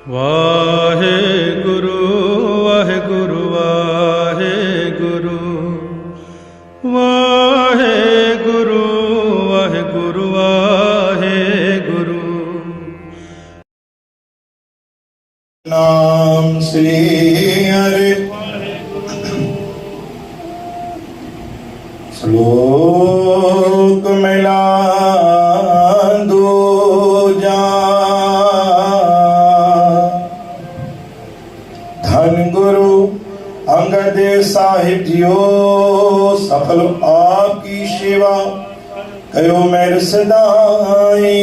वाहेगुरु वाहेगुरु वाहेगुरु वाहेगुरु वाहेगुरु वाहेगुरु। नाम श्री हरि श्लोक मिला दूजा। धन गुरु अंगद साहिब जियो सफल आपकी सेवा कयो मेर सदाई।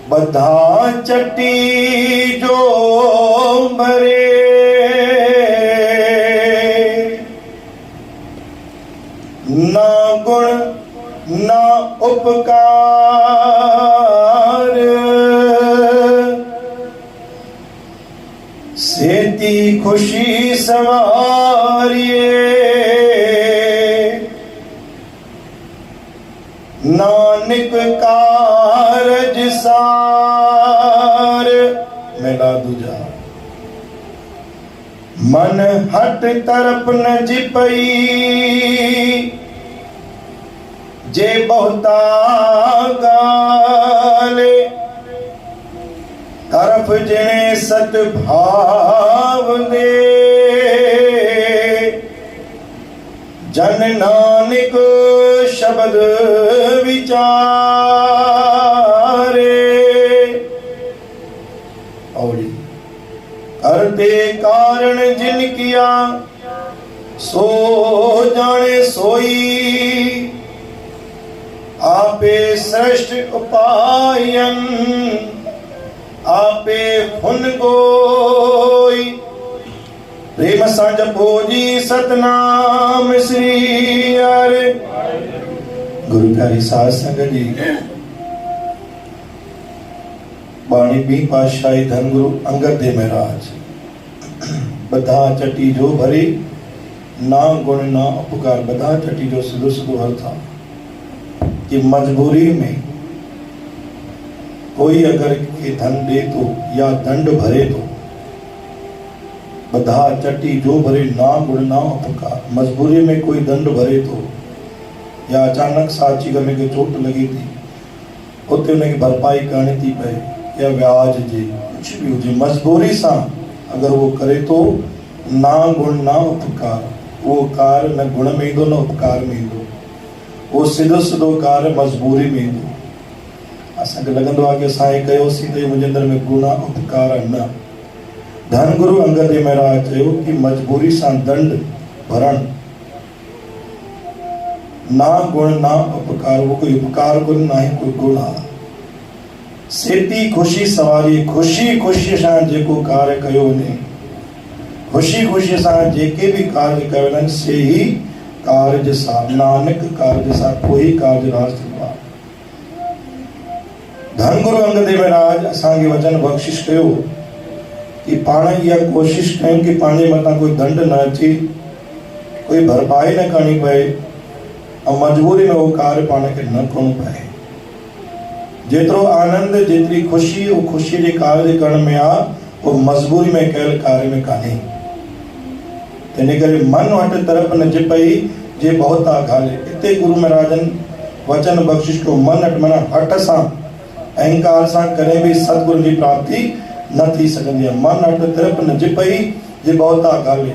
बधा चट्टी जो मरे ना गुण ना उपकार सेती खुशी सवारिए। नानक कारज सार मिला दूजा। मन हट तरप न जिपई जे बहुता गाले। तरफ जिने सत भाव दे जन नानक शब्द विचारे। औरी करते कारण जिन किया सो जाने सोई। आपे श्रेष्ठ उपायन आपे फुन गोई। प्रेम सां जपो जी सतनाम श्री हरि। गुरु प्यारी साध संगत जी, बाणी बी पातशाही धन गुरु अंगद देव महाराज बधा चटी जो भरी ना गुण ना उपकार। बधा चटी जो सिधो सिधो अर्थ था कि मजबूरी में कोई अगर ये धन दे तो या दंड भरे तो बधा चट्टी जो भरे ना गुण ना उपकार। मजबूरी में कोई दंड भरे तो या अचानक साची गमे के चोट लगी थी उते उनकी भरपाई करनी थी पे या ब्याज जी कुछ भी हुजे मजबूरी सा अगर वो करे तो ना गुण ना उपकार। वो कार्य न गुण में ईंदो न उपकार में ईंदो। वो सिधो सिधो कार्य मजबूरी में ईंदो। असांखे लॻंदो आहे कि असां हे कयोसीं त मुंहिंजे अंदरि में गुण उपकार न। धन गुरु अंगद देव महाराज चयो कि मजबूरी सां दंड भरण ना गुण ना उपकार। वो कोई उपकार गुण ना ही कोई गुण आहे। सेती खुशी सवारी खुशी खुशी सां जेको कार्य कयो वञे खुशी खुशी सां जेके भी कार्य कयो वञनि से ही कार्य सां नानक कार्य सां कोई कार्य राज थींदो आहे। धन गुरु अंगद देव महाराज असांखे वचन बख़्शिश कयो कि पाण इहा कोशिश कयूं कि पंहिंजे मथां कोई दंड न अचे कोई भरपाई न करणी पए और मजबूरी में वो कार्य पाण खे न करणो पए। जेतिरो आनंद जेतिरी खुशी वो खुशी जे कार्य करण में आहे वो मजबूरी में कयल कार्य में कान्हे। इन करे मन वट तरफ न जिपई जे बहुता घाले। इते गुरु महाराजन वचन बख़्शिश को मन हट मना हट सां अहंकार सां करें भी सतगुरु की प्राप्ति न थी सकती है। मन हट तरफ न जिपई जे बहुता घाले।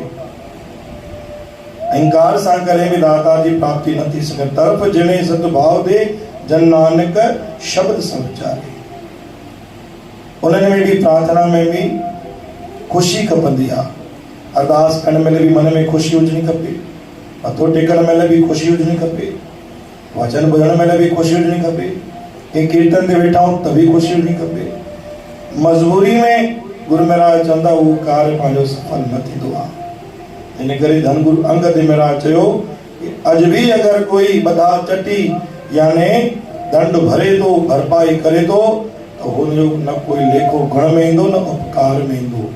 अहंकार सां करें भी दाता की प्राप्ति न थी सके। तरफ जिने सद्भाव दे जन नानक शब्द संचारे। उन्हनि में भी प्रार्थना में भी खुशी खपंदी आहे। अरदास करण महिल भी मन में खुशी हुजणी खपे। मथो टेकण महिल भी खुशी हुजणी खपे। वचन ॿुधण महिल भी खुशी हुजणी खपे। कंहिं कीर्तन ते वेठा आहियूं त भी खुशी हुजणी खपे। मजबूरी में गुरु महाराज चवंदा उहो कार्य पंहिंजो सफल न थींदो आहे। इन करे धन गुरु अंगद देव महाराज चयो कि अॼु भी अगर कोई बधा चटी यानी दंड भरे तो भरपाई करे तो हुनजो न कोई लेखो गुण में ईंदो न उपकार में ईंदो।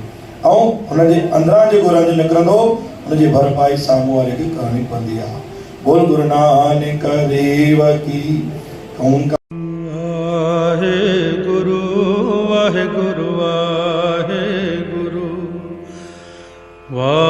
ऐं हुनजे अंदरां जेको रंज निकिरंदो हुनजी भरपाई साम्हूं वारे खे करणी पवंदी आहे। बोल गुरु नानक देव की। वाहे गुरु वाहे।